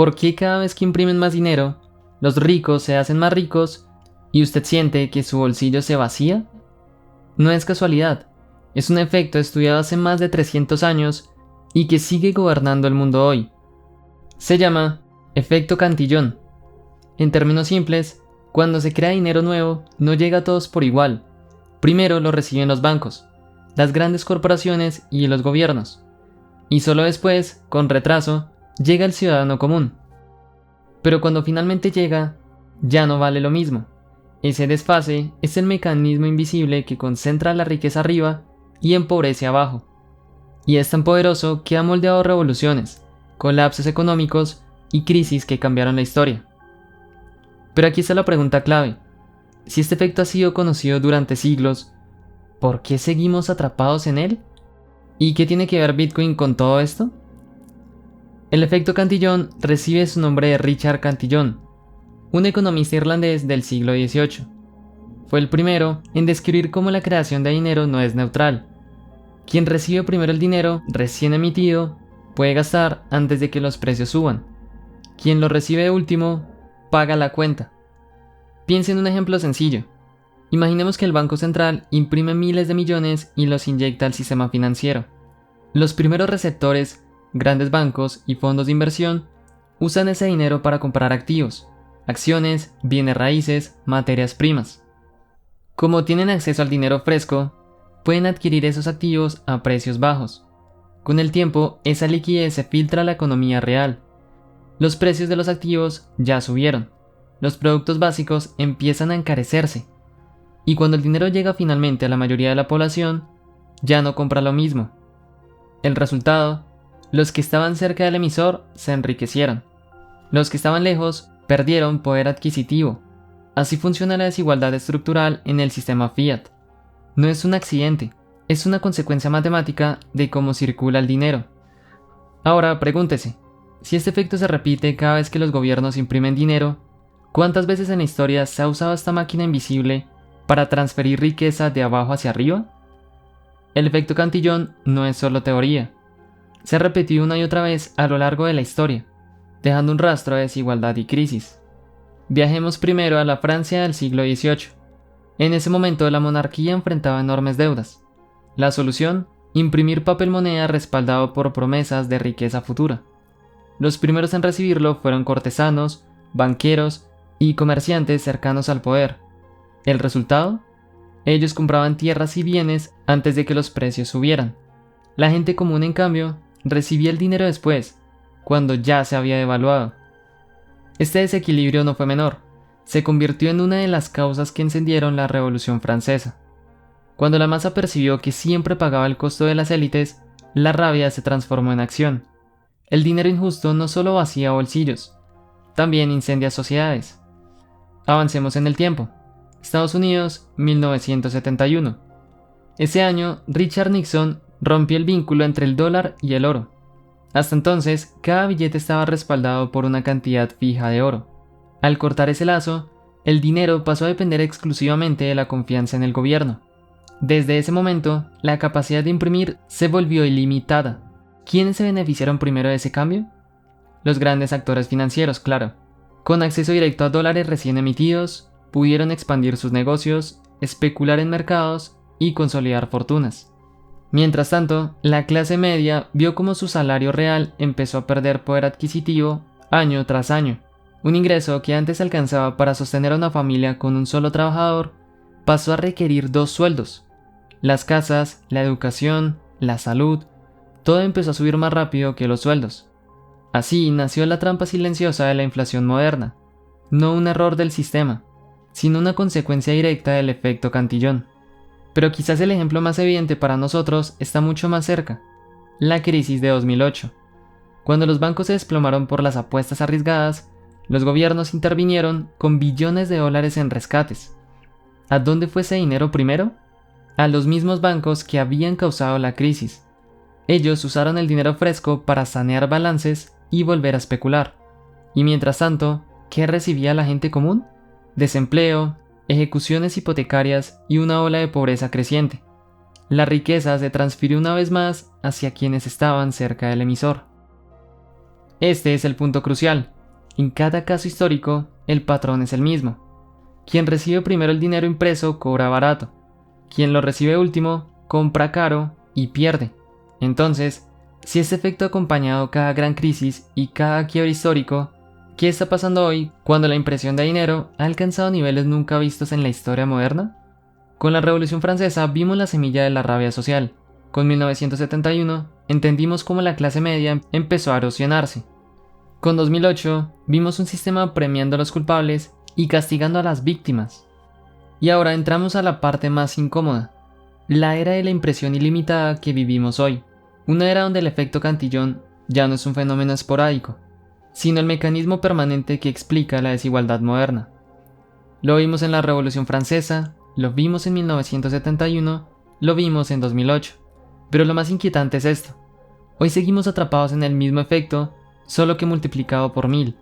¿Por qué cada vez que imprimen más dinero, los ricos se hacen más ricos y usted siente que su bolsillo se vacía? No es casualidad, es un efecto estudiado hace más de 300 años y que sigue gobernando el mundo hoy. Se llama efecto Cantillón. En términos simples, cuando se crea dinero nuevo, no llega a todos por igual. Primero lo reciben los bancos, las grandes corporaciones y los gobiernos. Y solo después, con retraso, llega el ciudadano común. Pero cuando finalmente llega, ya no vale lo mismo. Ese desfase es el mecanismo invisible que concentra la riqueza arriba y empobrece abajo. Y es tan poderoso que ha moldeado revoluciones, colapsos económicos y crisis que cambiaron la historia. Pero aquí está la pregunta clave. Si este efecto ha sido conocido durante siglos, ¿por qué seguimos atrapados en él? ¿Y qué tiene que ver Bitcoin con todo esto? El efecto Cantillón recibe su nombre de Richard Cantillon, un economista irlandés del siglo XVIII. Fue el primero en describir cómo la creación de dinero no es neutral. Quien recibe primero el dinero recién emitido puede gastar antes de que los precios suban. Quien lo recibe de último paga la cuenta. Piense en un ejemplo sencillo. Imaginemos que el Banco Central imprime miles de millones y los inyecta al sistema financiero. Los primeros receptores, grandes bancos y fondos de inversión, usan ese dinero para comprar activos, acciones, bienes raíces, materias primas. Como tienen acceso al dinero fresco, pueden adquirir esos activos a precios bajos. Con el tiempo, esa liquidez se filtra a la economía real. Los precios de los activos ya subieron. Los productos básicos empiezan a encarecerse. Y cuando el dinero llega finalmente a la mayoría de la población, ya no compra lo mismo. El resultado, los que estaban cerca del emisor se enriquecieron. Los que estaban lejos perdieron poder adquisitivo. Así funciona la desigualdad estructural en el sistema fiat. No es un accidente, es una consecuencia matemática de cómo circula el dinero. Ahora pregúntese, si este efecto se repite cada vez que los gobiernos imprimen dinero, ¿cuántas veces en la historia se ha usado esta máquina invisible para transferir riqueza de abajo hacia arriba? El efecto Cantillón no es solo teoría. Se ha repetido una y otra vez a lo largo de la historia, dejando un rastro de desigualdad y crisis. Viajemos primero a la Francia del siglo XVIII. En ese momento la monarquía enfrentaba enormes deudas. La solución, imprimir papel moneda respaldado por promesas de riqueza futura. Los primeros en recibirlo fueron cortesanos, banqueros y comerciantes cercanos al poder. ¿El resultado? Ellos compraban tierras y bienes antes de que los precios subieran. La gente común, en cambio, recibía el dinero después, cuando ya se había devaluado. Este desequilibrio no fue menor. Se convirtió en una de las causas que encendieron la Revolución Francesa. Cuando la masa percibió que siempre pagaba el costo de las élites, la rabia se transformó en acción. El dinero injusto no solo vacía bolsillos, también incendia sociedades. Avancemos en el tiempo. Estados Unidos, 1971. Ese año, Richard Nixon rompió el vínculo entre el dólar y el oro. Hasta entonces, cada billete estaba respaldado por una cantidad fija de oro. Al cortar ese lazo, el dinero pasó a depender exclusivamente de la confianza en el gobierno. Desde ese momento, la capacidad de imprimir se volvió ilimitada. ¿Quiénes se beneficiaron primero de ese cambio? Los grandes actores financieros, claro. Con acceso directo a dólares recién emitidos, pudieron expandir sus negocios, especular en mercados y consolidar fortunas. Mientras tanto, la clase media vio cómo su salario real empezó a perder poder adquisitivo año tras año. Un ingreso que antes alcanzaba para sostener a una familia con un solo trabajador, pasó a requerir 2 sueldos. Las casas, la educación, la salud, todo empezó a subir más rápido que los sueldos. Así nació la trampa silenciosa de la inflación moderna, no un error del sistema, sino una consecuencia directa del efecto Cantillón. Pero quizás el ejemplo más evidente para nosotros está mucho más cerca, la crisis de 2008. Cuando los bancos se desplomaron por las apuestas arriesgadas, los gobiernos intervinieron con billones de dólares en rescates. ¿A dónde fue ese dinero primero? A los mismos bancos que habían causado la crisis. Ellos usaron el dinero fresco para sanear balances y volver a especular. Y mientras tanto, ¿qué recibía la gente común? Desempleo, ejecuciones hipotecarias y una ola de pobreza creciente. La riqueza se transfirió una vez más hacia quienes estaban cerca del emisor. Este es el punto crucial. En cada caso histórico, el patrón es el mismo. Quien recibe primero el dinero impreso cobra barato. Quien lo recibe último, compra caro y pierde. Entonces, si este efecto ha acompañado cada gran crisis y cada quiebre histórico, ¿qué está pasando hoy cuando la impresión de dinero ha alcanzado niveles nunca vistos en la historia moderna? Con la Revolución Francesa vimos la semilla de la rabia social. Con 1971 entendimos cómo la clase media empezó a erosionarse. Con 2008 vimos un sistema premiando a los culpables y castigando a las víctimas. Y ahora entramos a la parte más incómoda, la era de la impresión ilimitada que vivimos hoy. Una era donde el efecto Cantillon ya no es un fenómeno esporádico, sino el mecanismo permanente que explica la desigualdad moderna. Lo vimos en la Revolución Francesa, lo vimos en 1971, lo vimos en 2008. Pero lo más inquietante es esto. Hoy seguimos atrapados en el mismo efecto, solo que multiplicado por 1000.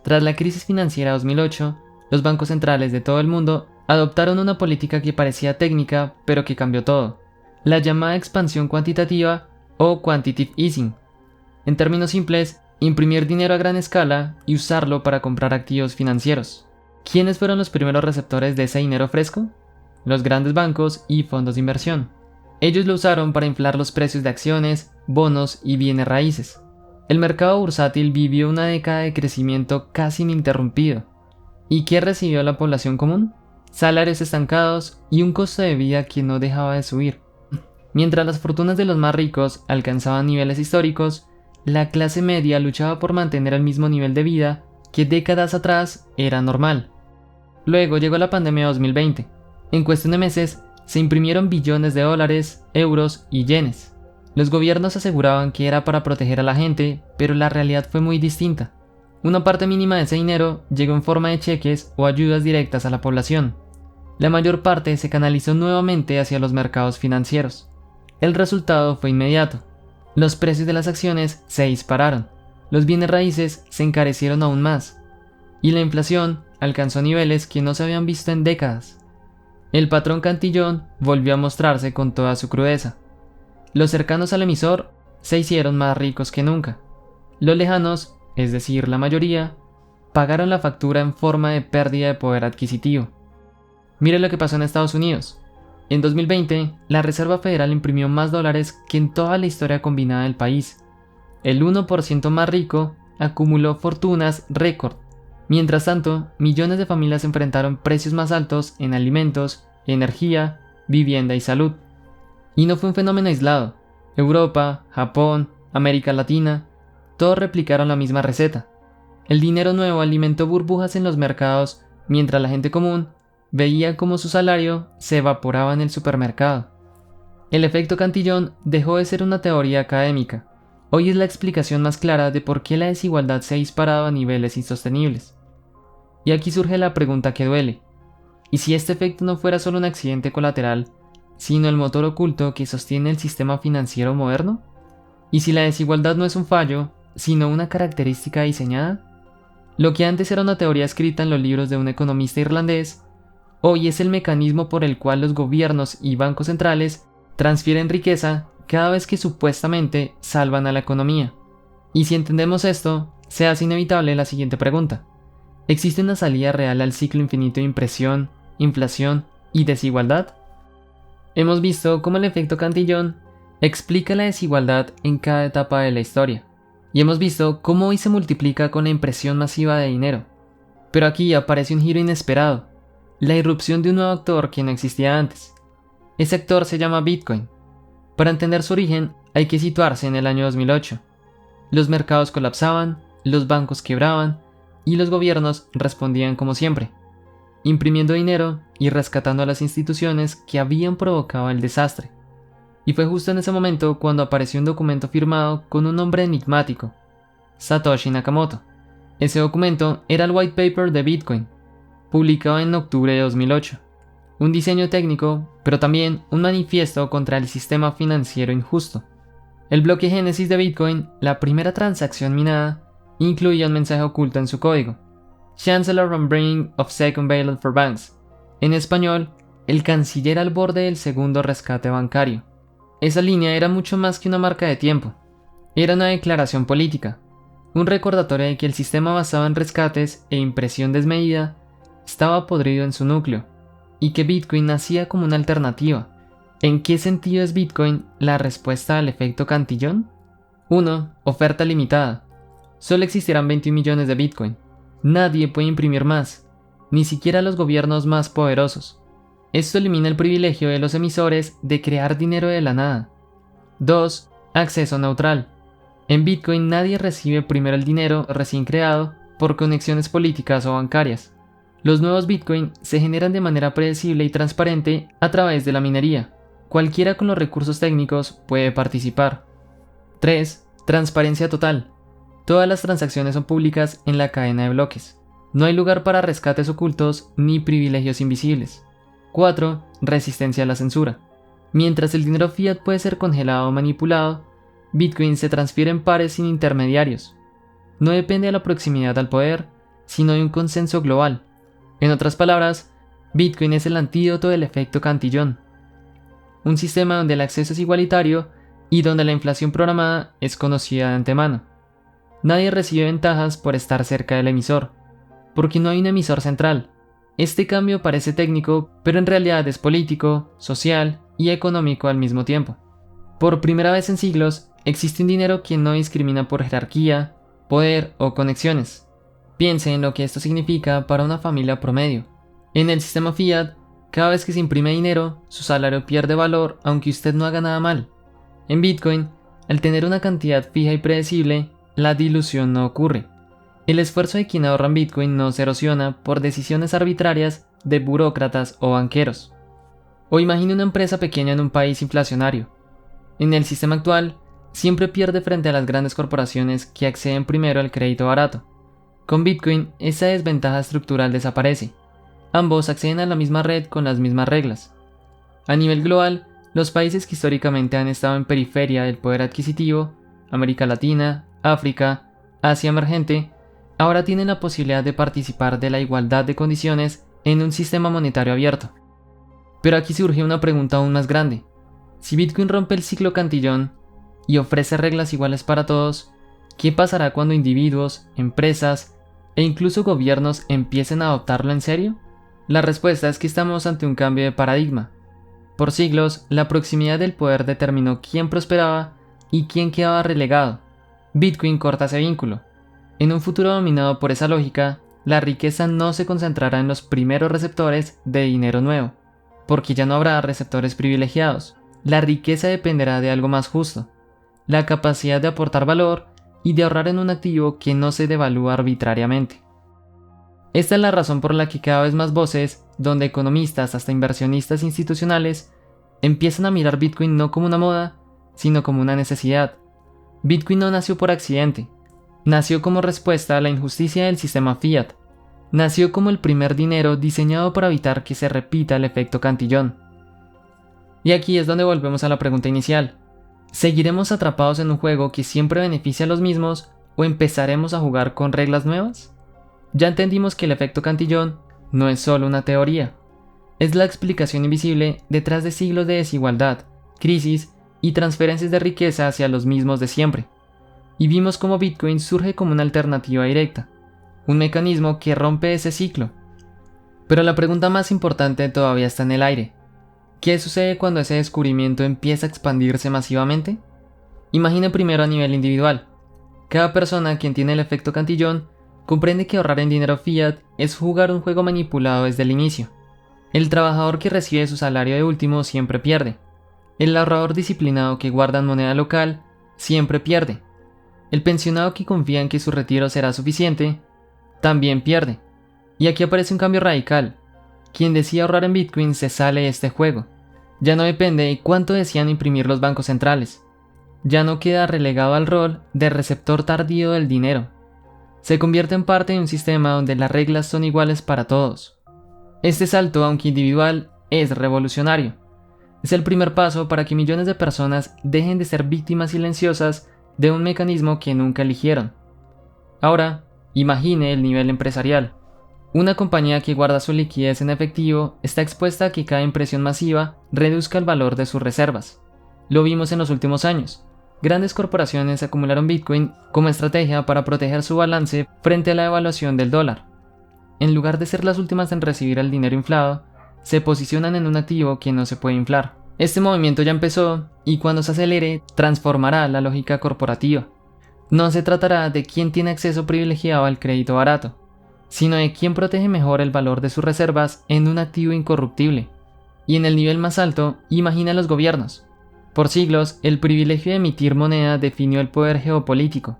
Tras la crisis financiera de 2008, los bancos centrales de todo el mundo adoptaron una política que parecía técnica, pero que cambió todo: la llamada expansión cuantitativa o quantitative easing. En términos simples, imprimir dinero a gran escala y usarlo para comprar activos financieros. ¿Quiénes fueron los primeros receptores de ese dinero fresco? Los grandes bancos y fondos de inversión. Ellos lo usaron para inflar los precios de acciones, bonos y bienes raíces. El mercado bursátil vivió una década de crecimiento casi ininterrumpido. ¿Y qué recibió la población común? Salarios estancados y un costo de vida que no dejaba de subir. Mientras las fortunas de los más ricos alcanzaban niveles históricos, la clase media luchaba por mantener el mismo nivel de vida que décadas atrás era normal. Luego llegó la pandemia de 2020. En cuestión de meses, se imprimieron billones de dólares, euros y yenes. Los gobiernos aseguraban que era para proteger a la gente, pero la realidad fue muy distinta. Una parte mínima de ese dinero llegó en forma de cheques o ayudas directas a la población. La mayor parte se canalizó nuevamente hacia los mercados financieros. El resultado fue inmediato. Los precios de las acciones se dispararon, los bienes raíces se encarecieron aún más, y la inflación alcanzó niveles que no se habían visto en décadas. El patrón Cantillon volvió a mostrarse con toda su crudeza. Los cercanos al emisor se hicieron más ricos que nunca. Los lejanos, es decir, la mayoría, pagaron la factura en forma de pérdida de poder adquisitivo. Mire lo que pasó en Estados Unidos. En 2020, la Reserva Federal imprimió más dólares que en toda la historia combinada del país. El 1% más rico acumuló fortunas récord. Mientras tanto, millones de familias enfrentaron precios más altos en alimentos, energía, vivienda y salud. Y no fue un fenómeno aislado. Europa, Japón, América Latina, todos replicaron la misma receta. El dinero nuevo alimentó burbujas en los mercados, mientras la gente común veía cómo su salario se evaporaba en el supermercado. El efecto Cantillon dejó de ser una teoría académica. Hoy es la explicación más clara de por qué la desigualdad se ha disparado a niveles insostenibles. Y aquí surge la pregunta que duele. ¿Y si este efecto no fuera solo un accidente colateral, sino el motor oculto que sostiene el sistema financiero moderno? ¿Y si la desigualdad no es un fallo, sino una característica diseñada? Lo que antes era una teoría escrita en los libros de un economista irlandés, hoy es el mecanismo por el cual los gobiernos y bancos centrales transfieren riqueza cada vez que supuestamente salvan a la economía. Y si entendemos esto, se hace inevitable la siguiente pregunta. ¿Existe una salida real al ciclo infinito de impresión, inflación y desigualdad? Hemos visto cómo el efecto Cantillon explica la desigualdad en cada etapa de la historia, y hemos visto cómo hoy se multiplica con la impresión masiva de dinero. Pero aquí aparece un giro inesperado, la irrupción de un nuevo actor que no existía antes. Ese actor se llama Bitcoin. Para entender su origen hay que situarse en el año 2008. Los mercados colapsaban, los bancos quebraban y los gobiernos respondían como siempre, imprimiendo dinero y rescatando a las instituciones que habían provocado el desastre. Y fue justo en ese momento cuando apareció un documento firmado con un nombre enigmático, Satoshi Nakamoto. Ese documento era el white paper de Bitcoin, publicado en octubre de 2008. Un diseño técnico, pero también un manifiesto contra el sistema financiero injusto. El bloque génesis de Bitcoin, la primera transacción minada, incluía un mensaje oculto en su código: Chancellor Unbringing of Second Bailout for Banks. En español, el canciller al borde del segundo rescate bancario. Esa línea era mucho más que una marca de tiempo. Era una declaración política. un recordatorio de que el sistema basado en rescates e impresión desmedida estaba podrido en su núcleo, y que Bitcoin nacía como una alternativa. ¿En qué sentido es Bitcoin la respuesta al efecto Cantillon? 1. Oferta limitada. Solo existirán 21 millones de Bitcoin. Nadie puede imprimir más, ni siquiera los gobiernos más poderosos. Esto elimina el privilegio de los emisores de crear dinero de la nada. 2. Acceso neutral. En Bitcoin nadie recibe primero el dinero recién creado por conexiones políticas o bancarias. Los nuevos Bitcoin se generan de manera predecible y transparente a través de la minería. Cualquiera con los recursos técnicos puede participar. 3. Transparencia total. Todas las transacciones son públicas en la cadena de bloques. No hay lugar para rescates ocultos ni privilegios invisibles. 4. Resistencia a la censura. Mientras el dinero fiat puede ser congelado o manipulado, Bitcoin se transfiere en pares sin intermediarios. No depende de la proximidad al poder, sino de un consenso global. En otras palabras, Bitcoin es el antídoto del efecto Cantillon. Un sistema donde el acceso es igualitario y donde la inflación programada es conocida de antemano. Nadie recibe ventajas por estar cerca del emisor, porque no hay un emisor central. Este cambio parece técnico, pero en realidad es político, social y económico al mismo tiempo. Por primera vez en siglos, existe un dinero que no discrimina por jerarquía, poder o conexiones. Piense en lo que esto significa para una familia promedio. En el sistema fiat, cada vez que se imprime dinero, su salario pierde valor aunque usted no haga nada mal. En Bitcoin, al tener una cantidad fija y predecible, la dilución no ocurre. El esfuerzo de quien ahorra en Bitcoin no se erosiona por decisiones arbitrarias de burócratas o banqueros. O imagine una empresa pequeña en un país inflacionario. En el sistema actual, siempre pierde frente a las grandes corporaciones que acceden primero al crédito barato. Con Bitcoin, esa desventaja estructural desaparece. Ambos acceden a la misma red con las mismas reglas. A nivel global, los países que históricamente han estado en periferia del poder adquisitivo, América Latina, África, Asia emergente, ahora tienen la posibilidad de participar de la igualdad de condiciones en un sistema monetario abierto. Pero aquí surge una pregunta aún más grande. Si Bitcoin rompe el ciclo Cantillon y ofrece reglas iguales para todos, ¿qué pasará cuando individuos, empresas e incluso gobiernos empiecen a adoptarlo en serio? La respuesta es que estamos ante un cambio de paradigma. Por siglos, la proximidad del poder determinó quién prosperaba y quién quedaba relegado. Bitcoin corta ese vínculo. En un futuro dominado por esa lógica, la riqueza no se concentrará en los primeros receptores de dinero nuevo, porque ya no habrá receptores privilegiados. La riqueza dependerá de algo más justo, la capacidad de aportar valor y de ahorrar en un activo que no se devalúa arbitrariamente. Esta es la razón por la que cada vez más voces, donde economistas hasta inversionistas institucionales, empiezan a mirar Bitcoin no como una moda, sino como una necesidad. Bitcoin no nació por accidente, nació como respuesta a la injusticia del sistema fiat, nació como el primer dinero diseñado para evitar que se repita el efecto Cantillon. Y aquí es donde volvemos a la pregunta inicial. ¿Seguiremos atrapados en un juego que siempre beneficia a los mismos o empezaremos a jugar con reglas nuevas? Ya entendimos que el efecto Cantillon no es solo una teoría, es la explicación invisible detrás de siglos de desigualdad, crisis y transferencias de riqueza hacia los mismos de siempre. Y vimos cómo Bitcoin surge como una alternativa directa, un mecanismo que rompe ese ciclo. Pero la pregunta más importante todavía está en el aire. ¿Qué sucede cuando ese descubrimiento empieza a expandirse masivamente? Imagine primero a nivel individual. Cada persona quien tiene el efecto Cantillon comprende que ahorrar en dinero fiat es jugar un juego manipulado desde el inicio. El trabajador que recibe su salario de último siempre pierde. El ahorrador disciplinado que guarda en moneda local siempre pierde. El pensionado que confía en que su retiro será suficiente también pierde. Y aquí aparece un cambio radical. Quien decide ahorrar en Bitcoin se sale de este juego. Ya no depende de cuánto desean imprimir los bancos centrales. Ya no queda relegado al rol de receptor tardío del dinero. Se convierte en parte de un sistema donde las reglas son iguales para todos. Este salto, aunque individual, es revolucionario. Es el primer paso para que millones de personas dejen de ser víctimas silenciosas de un mecanismo que nunca eligieron. Ahora, imagine el nivel empresarial. Una compañía que guarda su liquidez en efectivo está expuesta a que cada impresión masiva reduzca el valor de sus reservas. Lo vimos en los últimos años. Grandes corporaciones acumularon Bitcoin como estrategia para proteger su balance frente a la devaluación del dólar. En lugar de ser las últimas en recibir el dinero inflado, se posicionan en un activo que no se puede inflar. Este movimiento ya empezó y cuando se acelere transformará la lógica corporativa. No se tratará de quién tiene acceso privilegiado al crédito barato, sino de quién protege mejor el valor de sus reservas en un activo incorruptible. Y en el nivel más alto, imagina a los gobiernos. Por siglos, el privilegio de emitir moneda definió el poder geopolítico.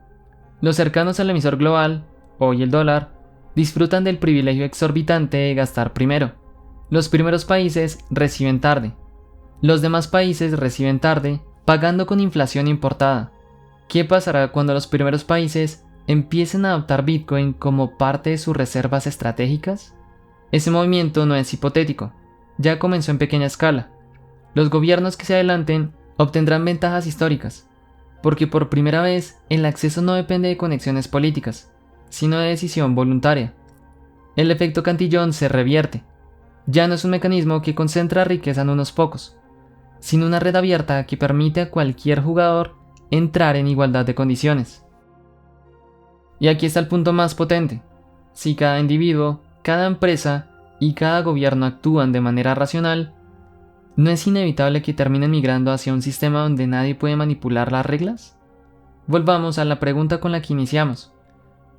Los cercanos al emisor global, hoy el dólar, disfrutan del privilegio exorbitante de gastar primero. Los primeros países reciben tarde. Los demás países reciben tarde, pagando con inflación importada. ¿Qué pasará cuando los primeros países empiecen a adoptar Bitcoin como parte de sus reservas estratégicas? Ese movimiento no es hipotético, ya comenzó en pequeña escala. Los gobiernos que se adelanten obtendrán ventajas históricas, porque por primera vez el acceso no depende de conexiones políticas, sino de decisión voluntaria. El efecto Cantillón se revierte. Ya no es un mecanismo que concentra riqueza en unos pocos, sino una red abierta que permite a cualquier jugador entrar en igualdad de condiciones. Y aquí está el punto más potente. Si cada individuo, cada empresa y cada gobierno actúan de manera racional, ¿no es inevitable que terminen migrando hacia un sistema donde nadie puede manipular las reglas? Volvamos a la pregunta con la que iniciamos.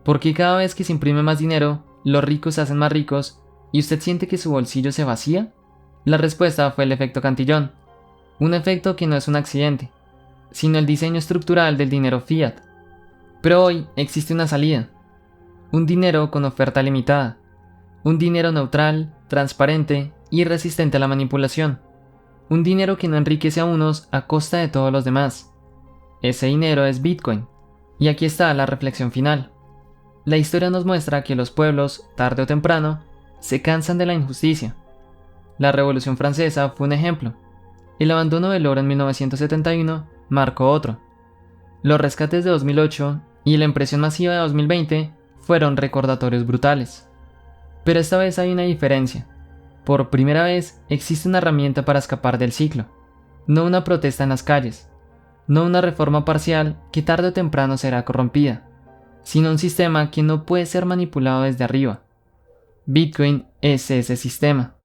¿Por qué cada vez que se imprime más dinero, los ricos se hacen más ricos y usted siente que su bolsillo se vacía? La respuesta fue el efecto Cantillón. Un efecto que no es un accidente, sino el diseño estructural del dinero fiat. Pero hoy existe una salida. Un dinero con oferta limitada. Un dinero neutral, transparente y resistente a la manipulación. Un dinero que no enriquece a unos a costa de todos los demás. Ese dinero es Bitcoin. Y aquí está la reflexión final. La historia nos muestra que los pueblos, tarde o temprano, se cansan de la injusticia. La Revolución Francesa fue un ejemplo. El abandono del oro en 1971 marcó otro. Los rescates de 2008 y la impresión masiva de 2020 fueron recordatorios brutales. Pero esta vez hay una diferencia. Por primera vez existe una herramienta para escapar del ciclo. No una protesta en las calles. No una reforma parcial que tarde o temprano será corrompida. Sino un sistema que no puede ser manipulado desde arriba. Bitcoin es ese sistema.